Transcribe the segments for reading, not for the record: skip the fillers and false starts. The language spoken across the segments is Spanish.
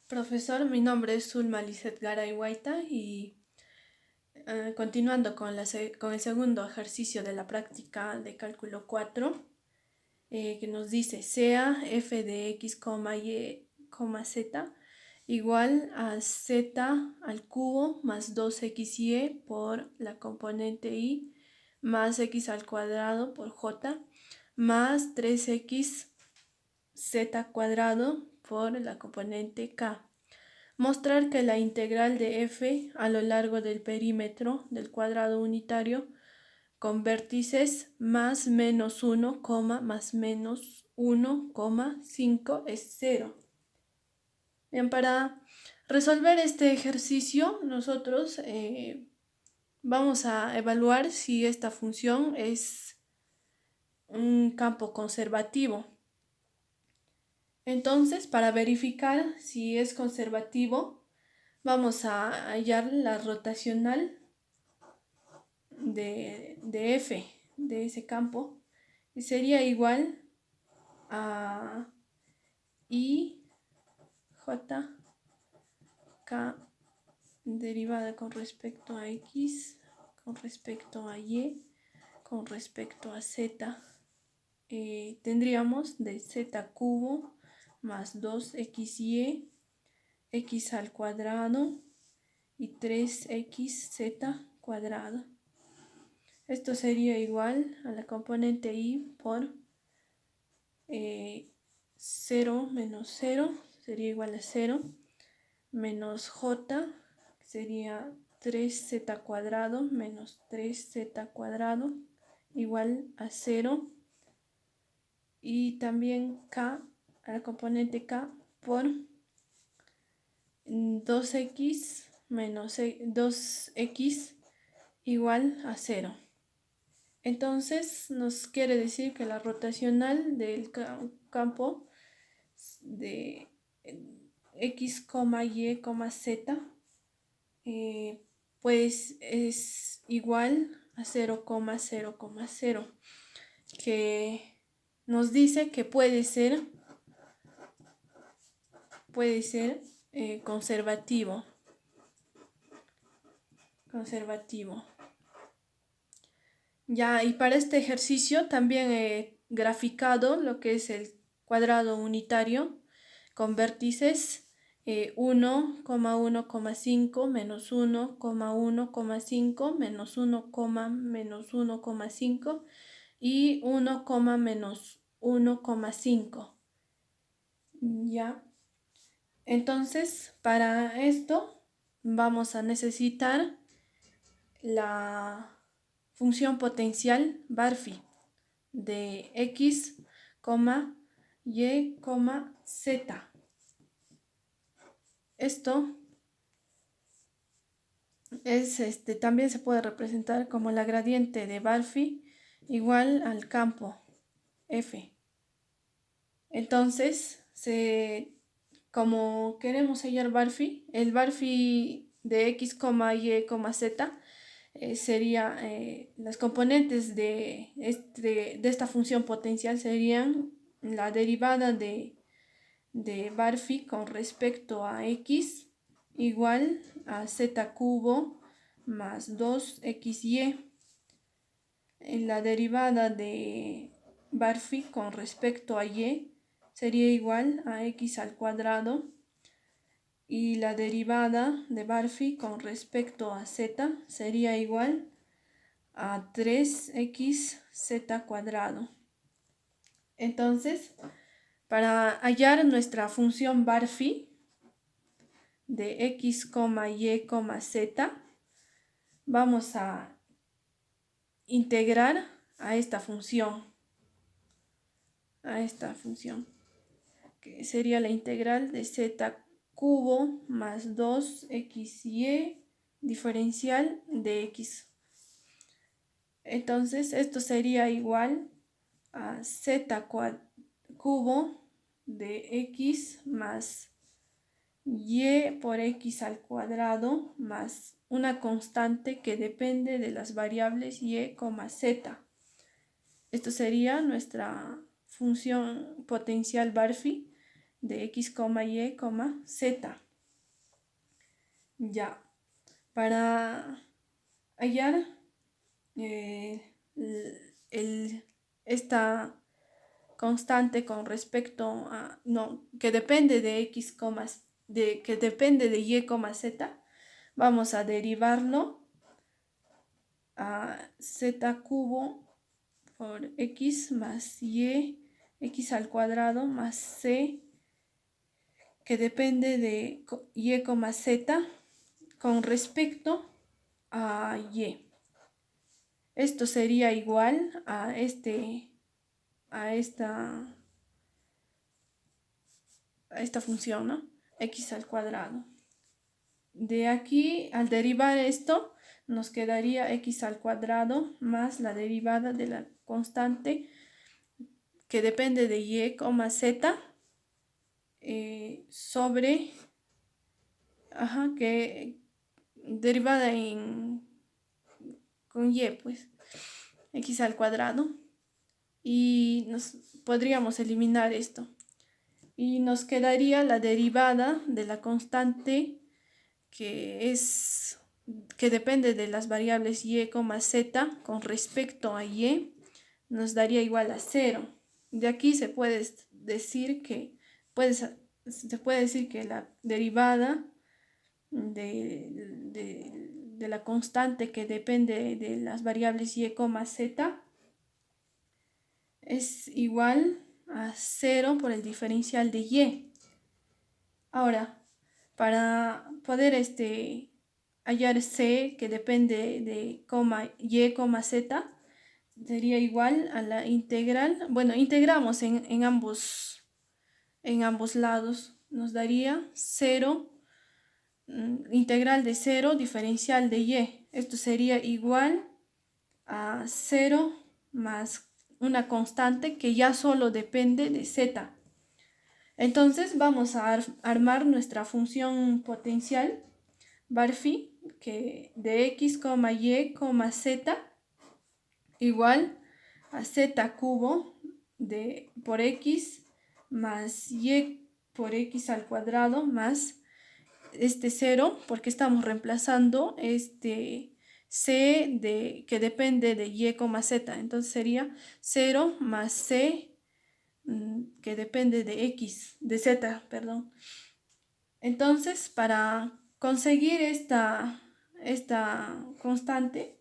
Profesor, mi nombre es Zulma Lizeth Garay Guaita y continuando con el segundo ejercicio de la práctica de cálculo 4, que nos dice sea f de x, y, z igual a z al cubo más 2xy por la componente y más x al cuadrado por j más 3x z cuadrado por la componente k. Mostrar que la integral de f a lo largo del perímetro del cuadrado unitario con vértices más menos 1, más menos 1, 5 es 0. Bien, para resolver este ejercicio nosotros vamos a evaluar si esta función es un campo conservativo. Entonces, para verificar si es conservativo, vamos a hallar la rotacional de f de ese campo, y sería igual a i j k derivada con respecto a x, con respecto a y, con respecto a z. Tendríamos de z cubo más 2xy, x al cuadrado y 3xz cuadrado. Esto sería igual a la componente y por 0 menos 0 sería igual a 0, menos j sería 3z cuadrado menos 3z cuadrado igual a 0, y también k, a la componente k por 2x menos 2x igual a 0. Entonces nos quiere decir que la rotacional del campo de x, y, z pues es igual a 0, 0, 0, que nos dice que puede ser conservativo. Ya, y para este ejercicio también he graficado lo que es el cuadrado unitario con vértices 1, 1,5, menos 1, 1,5, menos 1, menos 1,5 y 1, menos 1,5. Ya. Entonces, para esto vamos a necesitar la función potencial Barphy de x, y, z. Esto es, también se puede representar como la gradiente de Barphy igual al campo f. Entonces, como queremos hallar Barphy, el Barphy de x, y, z sería las componentes de esta función potencial serían la derivada de Barphy con respecto a x igual a z cubo más 2xy. La derivada de Barphy con respecto a y sería igual a x al cuadrado, y la derivada de Barphy con respecto a z sería igual a 3xz cuadrado. Entonces, para hallar nuestra función Barphy de x, y, z, vamos a integrar a esta función, que sería la integral de z cubo más 2xy diferencial de x. Entonces esto sería igual a z cubo de x más y por x al cuadrado más una constante que depende de las variables y, z. Esto sería nuestra función potencial Barphy de x, y, z. Ya, para hallar esta constante con respecto a, no, que depende de x, que depende de y, z, vamos a derivarlo a z cubo por x más y, x al cuadrado más c, que depende de y, z, con respecto a y. Esto sería igual a esta función, ¿no? X al cuadrado. De aquí, al derivar esto, nos quedaría x al cuadrado más la derivada de la constante que depende de y, z, sobre, que derivada con y, pues, x al cuadrado. Y podríamos eliminar esto. Y nos quedaría la derivada de la constante que depende de las variables y, z con respecto a y, nos daría igual a 0. De aquí se puede decir que la derivada de la constante que depende de las variables y, z es igual a 0 por el diferencial de y. Ahora, para poder hallar c que depende de y, z, sería igual a la integral. Bueno, integramos en ambos lados. Nos daría 0, integral de 0, diferencial de y. Esto sería igual a 0 más una constante que ya solo depende de z. Entonces vamos a armar nuestra función potencial Barphy, que de x, y, z igual a z cubo por x más y por x al cuadrado más 0, porque estamos reemplazando c que depende de y, z. Entonces sería 0 más c que depende de z, perdón. Entonces, para conseguir esta constante,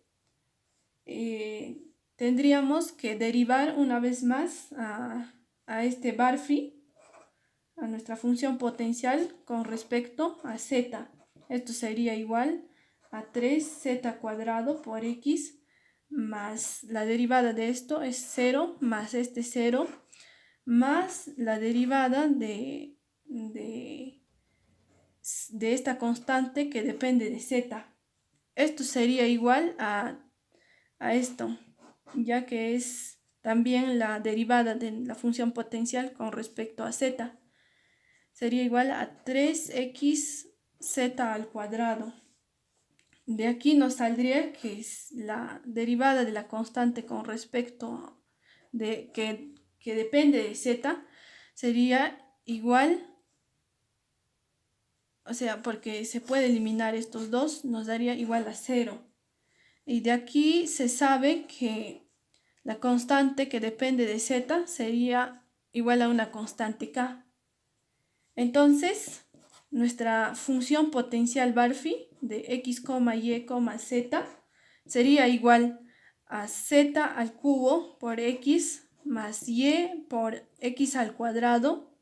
tendríamos que derivar una vez más a este Barphy, a nuestra función potencial con respecto a z. Esto sería igual a 3z cuadrado por x más la derivada de esto es 0 más 0 más la derivada de esta constante que depende de z. Esto sería igual a esto, ya que es también la derivada de la función potencial con respecto a z. Sería igual a 3xz al cuadrado. De aquí nos saldría que es la derivada de la constante con respecto de que depende de z, sería igual, o sea, porque se puede eliminar estos dos, nos daría igual a 0. Y de aquí se sabe que la constante que depende de z sería igual a una constante k. Entonces, nuestra función potencial Barphy de x, y, z sería igual a z al cubo por x más y por x al cuadrado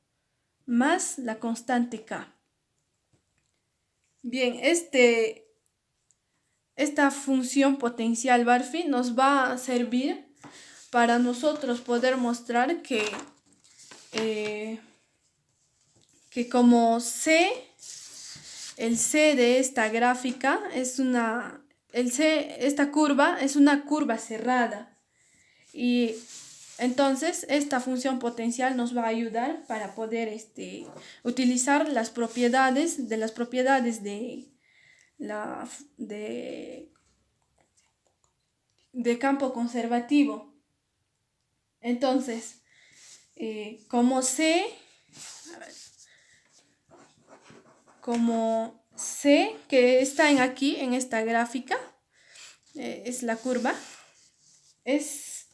más la constante k. Bien, esta función potencial Barphy nos va a servir para nosotros poder mostrar que como el C de esta gráfica esta curva es una curva cerrada. Y entonces esta función potencial nos va a ayudar para poder utilizar las propiedades de campo conservativo. Entonces, como C como C, que está aquí en esta gráfica, es la curva, es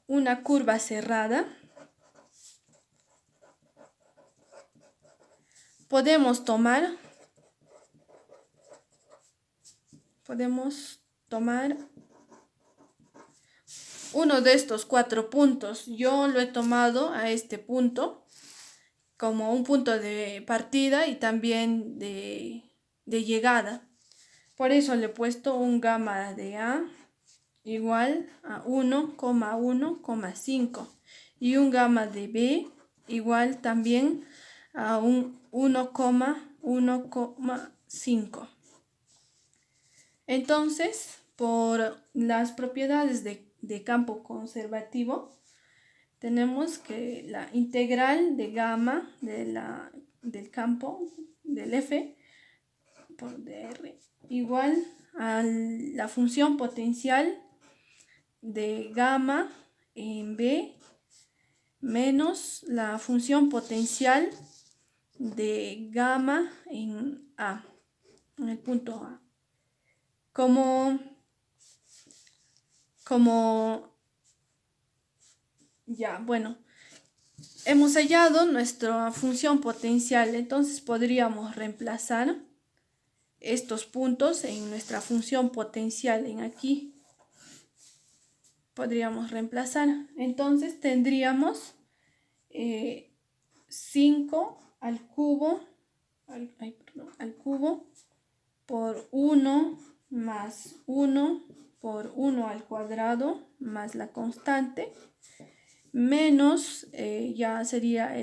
una curva cerrada. Podemos tomar uno de estos 4 puntos. Yo lo he tomado a este punto como un punto de partida y también de llegada. Por eso le he puesto un gamma de A igual a 1,1,5 y un gamma de B igual también a un 1,1,5. Entonces, por las propiedades de campo conservativo, tenemos que la integral de gamma del campo del F por dr igual a la función potencial de gamma en B menos la función potencial de gamma en A, en el punto A. Como ya, bueno, hemos hallado nuestra función potencial, entonces podríamos reemplazar estos puntos en nuestra función potencial en aquí. Podríamos reemplazar, entonces tendríamos 5 al cubo, al cubo por 1 más 1 por 1 al cuadrado más la constante menos, ya sería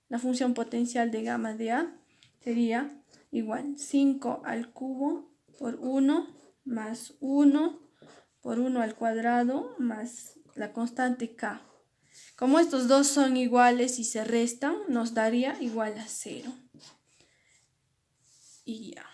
la función potencial de gamma de A, sería igual 5 al cubo por 1 más 1 por 1 al cuadrado más la constante K. Como estos dos son iguales y se restan, nos daría igual a 0. Y ya.